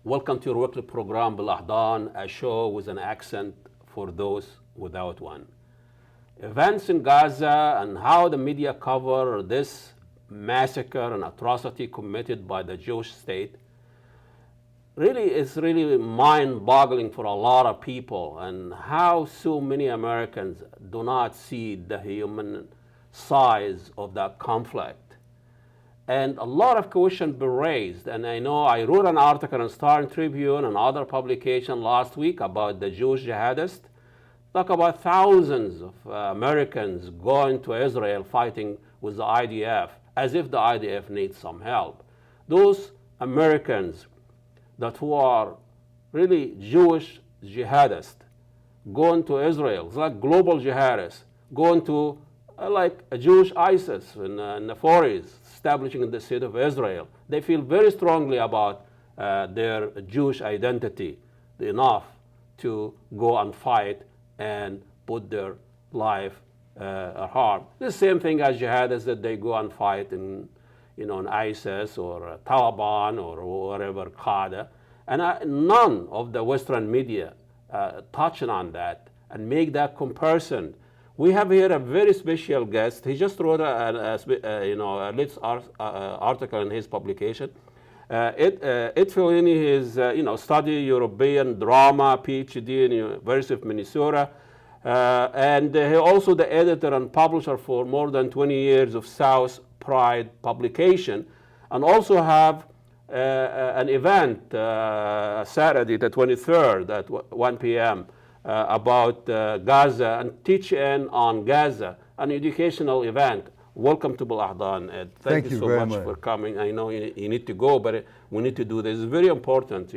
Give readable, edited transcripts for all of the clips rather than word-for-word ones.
Welcome to your weekly program, Bil-Ahdan, a show with an accent for those without one. Events in Gaza and how the media cover this massacre and atrocity committed by the Jewish state is really mind-boggling for a lot of people, and how so many Americans do not see the human size of that conflict. And a lot of questions were raised, and I know I wrote an article in Star Tribune and other publication last week about the Jewish Jihadists, talk about thousands of Americans going to Israel fighting with the IDF, as if the IDF needs some help. Those Americans who are really Jewish jihadists going to Israel, it's like global jihadists, going to like a Jewish ISIS in the 40s, establishing the state of Israel. They feel very strongly about their Jewish identity, enough to go and fight and put their life at harm. The same thing as jihadists that they go and fight in ISIS or Taliban or whatever, Qaeda. And none of the Western media touching on that and make that comparison. We have here a very special guest. He just wrote a latest article in his publication. Felien is study European drama, PhD in University of Minnesota, and he also the editor and publisher for more than 20 years of Southside Pride publication, and also have an event Saturday the 23rd at 1 p.m. About Gaza, and teach on Gaza, an educational event. Welcome to Bil-Ahdan, Ed. Thank you so much for coming. I know you need to go, but we need to do this. It's very important,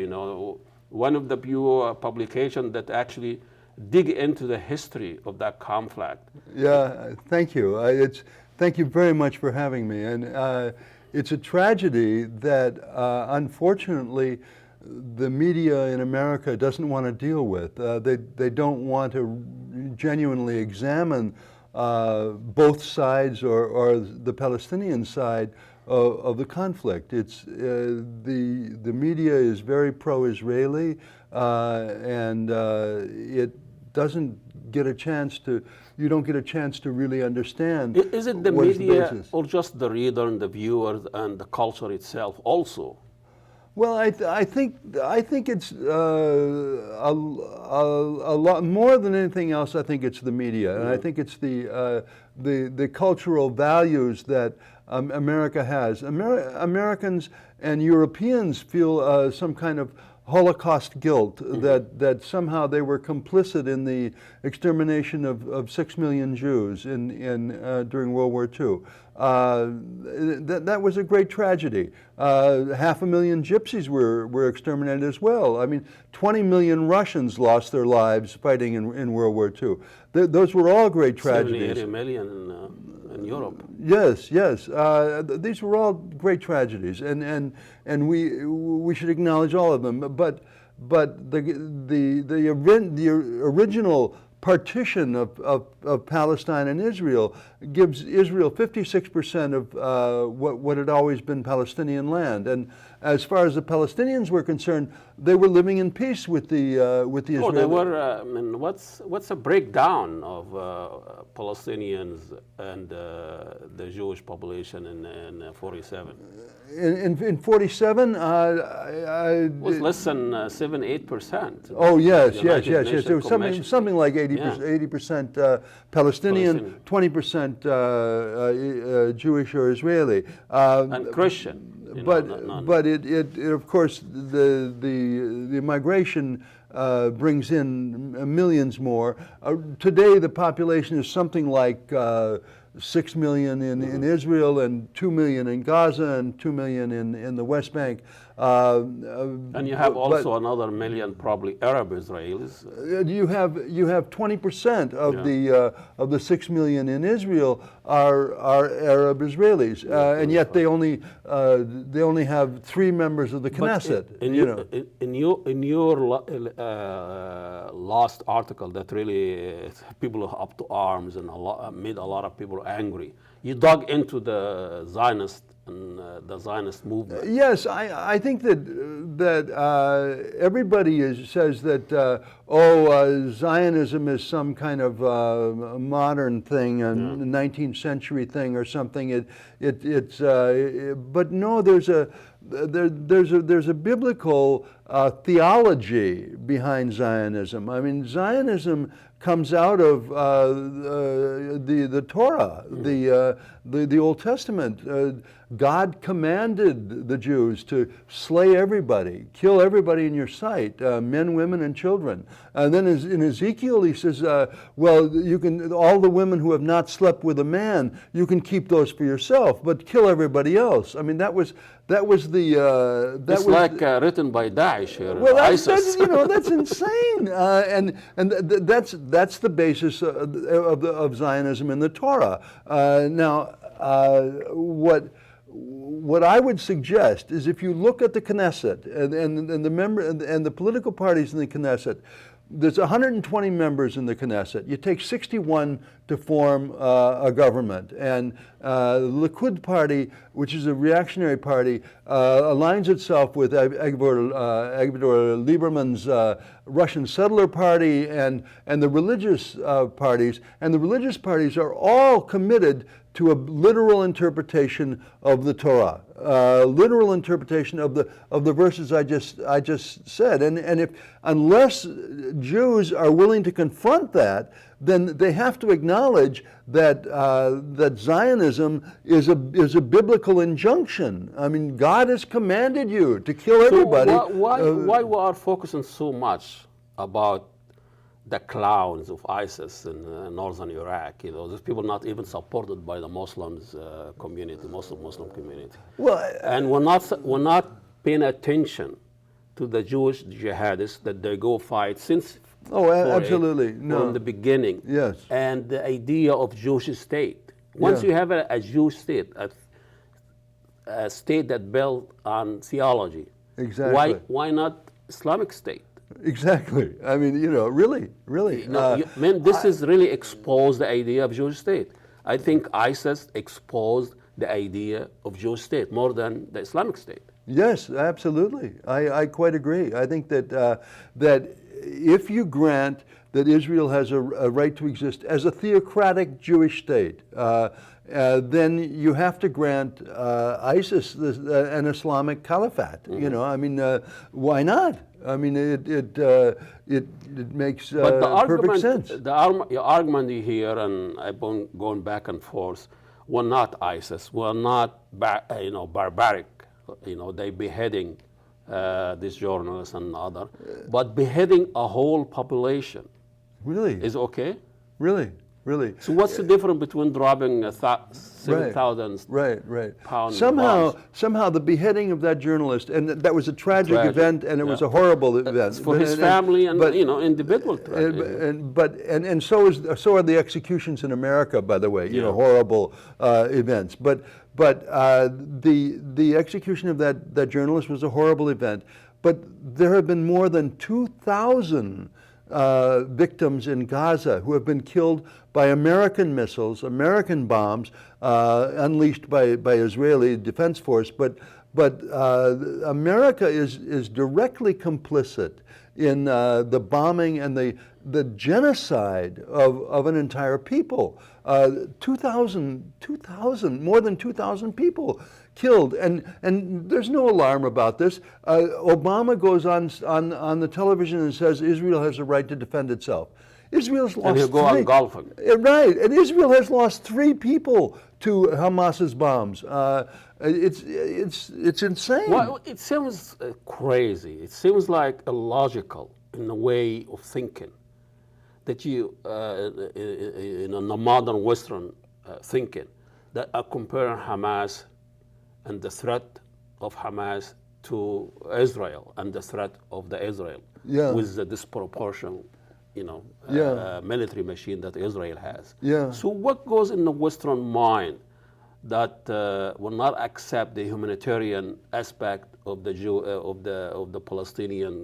one of the few publications that actually dig into the history of that conflict. Yeah, thank you. Thank you very much for having me. And it's a tragedy that unfortunately the media in America doesn't want to deal with. They don't want to genuinely examine both sides or the Palestinian side of the conflict. It's the media is very pro-Israeli, and it doesn't get a chance to. You don't get a chance to really understand. Is it the media or just the reader and the viewer and the culture itself also? Well, I think it's a lot more than anything else. I think it's the media, and I think it's the cultural values that America has. Americans and Europeans feel some kind of Holocaust guilt, that somehow they were complicit in the extermination of 6 million Jews during World War II. That was a great tragedy. 500,000 gypsies were exterminated as well. I mean, 20 million Russians lost their lives fighting in World War II. Those were all great tragedies. 80 million in Europe. Yes. These were all great tragedies, and we should acknowledge all of them. But the original partition of Palestine and Israel gives Israel 56% of what had always been Palestinian land. And as far as the Palestinians were concerned, they were living in peace with the Israelis. Oh, they were. What's a breakdown of Palestinians and the Jewish population in 47? In 47, it was less than 7-8%. Oh yes. There was something like 80% Palestinian, 20% Jewish or Israeli, and Christian. But it of course the migration brings in millions more. Today the population is something like 6 million in Israel and 2 million in Gaza and 2 million in the West Bank. And you have also another million probably Arab Israelis. You have 20% of the 6 million in Israel are Arab Israelis, and yet they only have 3 members of the Knesset. In your last article that really people are up to arms and made a lot of people angry, you dug into the Zionist and the Zionist movement. Yes, I think that everybody says that Zionism is some kind of modern thing, a 19th century thing or something. But no, there's a biblical theology behind Zionism. I mean, Zionism comes out of the Torah, the Old Testament. God commanded the Jews to slay everybody, kill everybody in your sight, men, women, and children. And then in Ezekiel he says, well, you can, all the women who have not slept with a man, you can keep those for yourself, but kill everybody else. I mean, that was the. It's like written by Daesh here. Well, ISIS. That's insane, and that's the basis of Zionism in the Torah. Now, what I would suggest is, if you look at the Knesset and the political parties in the Knesset, there's 120 members in the Knesset. You take 61 to form a government, and the Likud party, which is a reactionary party, aligns itself with Avigdor Lieberman's Russian settler party and the religious parties, and the religious parties are all committed to a literal interpretation of the Torah, literal interpretation of the verses I just said, and unless Jews are willing to confront that, then they have to acknowledge that Zionism is a biblical injunction. I mean, God has commanded you to kill everybody. So why we are focusing so much about the clowns of ISIS in northern Iraq? These people not even supported by the Muslims community, Muslim community. Well, and we're not paying attention to the Jewish jihadists that they go fight since. Oh, absolutely, no. From the beginning. Yes. And the idea of Jewish state. Once you have a Jewish state, a state that built on theology. Exactly. Why not Islamic state? Exactly. I mean, really. This is really exposed the idea of Jewish state. I think ISIS exposed the idea of Jewish state more than the Islamic state. Yes, absolutely. I quite agree. I think that if you grant that Israel has a right to exist as a theocratic Jewish state, then you have to grant ISIS an Islamic caliphate. Mm-hmm. I mean, why not? I mean, it makes perfect sense. The argument you hear, and I've been going back and forth, we're not ISIS. We're not barbaric. They beheading these journalists and other, but beheading a whole population. Really? Is okay? Really? So what's the difference between dropping 7,000 pounds? Somehow the beheading of that journalist, and that was a tragic event, and it was a horrible event for his family and individual tragedy. And so are the executions in America, by the way. Horrible events. But the execution of that journalist was a horrible event. But there have been more than 2,000 victims in Gaza who have been killed by American missiles, American bombs, unleashed by Israeli Defense Force. But America is directly complicit in the bombing and the genocide of an entire people. 2,000, more than 2,000 people killed, and there's no alarm about this. Obama goes on the television and says Israel has a right to defend itself. Israel's lost. And he'll go on golfing. Right, and Israel has lost 3 people to Hamas's bombs. It's insane. Well, it seems crazy. It seems like illogical in the way of thinking that you, in the modern Western thinking, that are comparing Hamas and the threat of Hamas to Israel and the threat of the Israel Yeah. with the disproportionate, military machine that Israel has. Yeah. So what goes in the Western mind that will not accept the humanitarian aspect of the of the Palestinian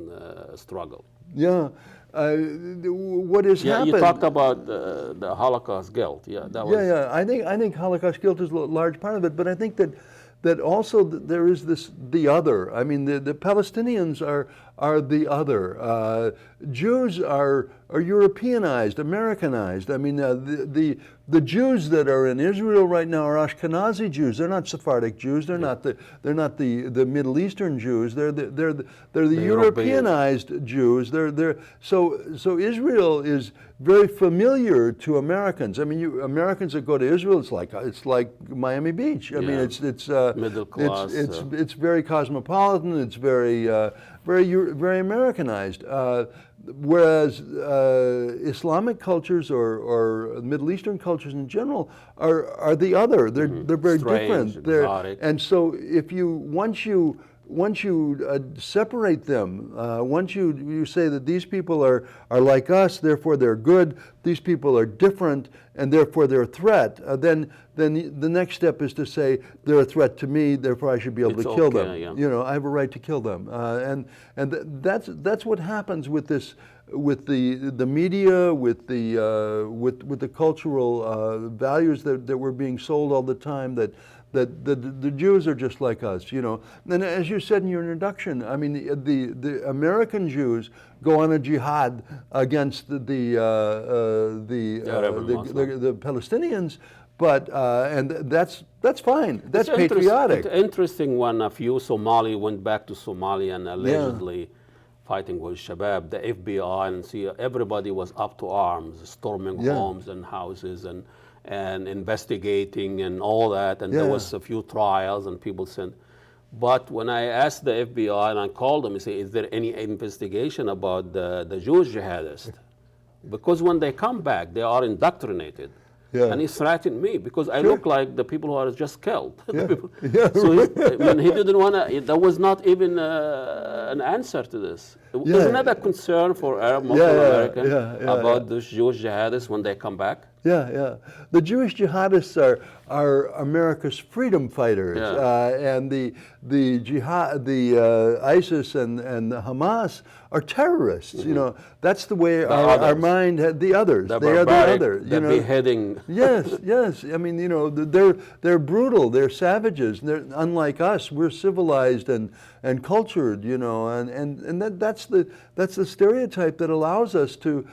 struggle? Yeah. What has Yeah, happened? you talked about the Holocaust guilt. Yeah, that was. Yeah, yeah. I think Holocaust guilt is a large part of it, but I think that also there is the other. I mean, the Palestinians are the other. Jews are Europeanized, Americanized. I mean, the Jews that are in Israel right now are Ashkenazi Jews. They're not Sephardic Jews. They're not the Middle Eastern Jews. They're the Europeanized Jews. So Israel is very familiar to Americans. I mean, Americans that go to Israel, it's like Miami Beach. I mean, it's middle class. It's very cosmopolitan. It's very Americanized. Whereas Islamic cultures or Middle Eastern cultures in general are the other. They're very Strange, different. exotic. And so if once you separate them, once you say that these people are like us, therefore they're good, these people are different, and therefore they're a threat, then the next step is to say they're a threat to me, therefore I should be able to kill them. Yeah. You know, I have a right to kill them, and that's what happens with this, with the media, with the cultural values that were being sold all the time, that the Jews are just like us, you know. And as you said in your introduction, I mean, the American Jews go on a jihad against the Palestinians, but and that's fine. That's patriotic. It's interesting when a few Somali went back to Somalia and allegedly fighting with Shabab, the FBI and everybody was up to arms, storming homes and houses and investigating and all that, and there was a few trials and people sent. But when I asked the FBI and I called them and say, is there any investigation about the Jewish jihadists? Because when they come back, they are indoctrinated. Yeah. And he threatened me because I look like the people who are just killed. Yeah. So he didn't want to, there was not even an answer to this. Isn't that a concern for Arab Muslim Americans about those Jewish jihadists when they come back? Yeah. The Jewish jihadists are America's freedom fighters, and the jihad, the ISIS and the Hamas are terrorists. You know, that's the way our mind had the others. They are the other. The beheading. Yes. I mean, you know, they're brutal. They're savages. They're unlike us. We're civilized and cultured. You know, and that's the stereotype that allows us to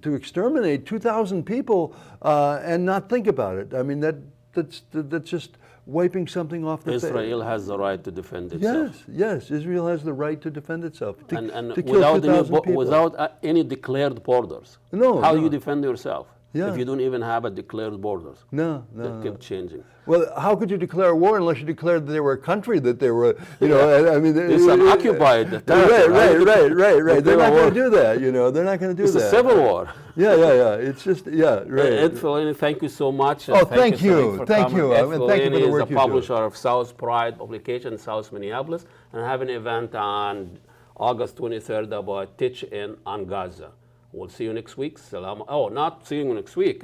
exterminate 2,000 people and not think about it. I mean, that's just wiping something off the face. Israel has the right to defend itself. Yes. Israel has the right to defend itself. And to kill 2,000 people. without any declared borders. How do you defend yourself? If you don't even have a declared borders. No. That kept changing. Well, how could you declare war unless you declared that they were a country, that they were, you know, I mean... It's an occupied territory. Right. They're not going to do that, you know. They're not going to do that. It's a civil war. Yeah. It's just, right. Ed Felien, thank you so much. Oh, thank you. Thank you. I mean, thank you for the work you do. Is a publisher of Southside Pride publication in South Minneapolis, and have an event on August 23rd about teach-in on Gaza. We'll see you next week. Not see you next week.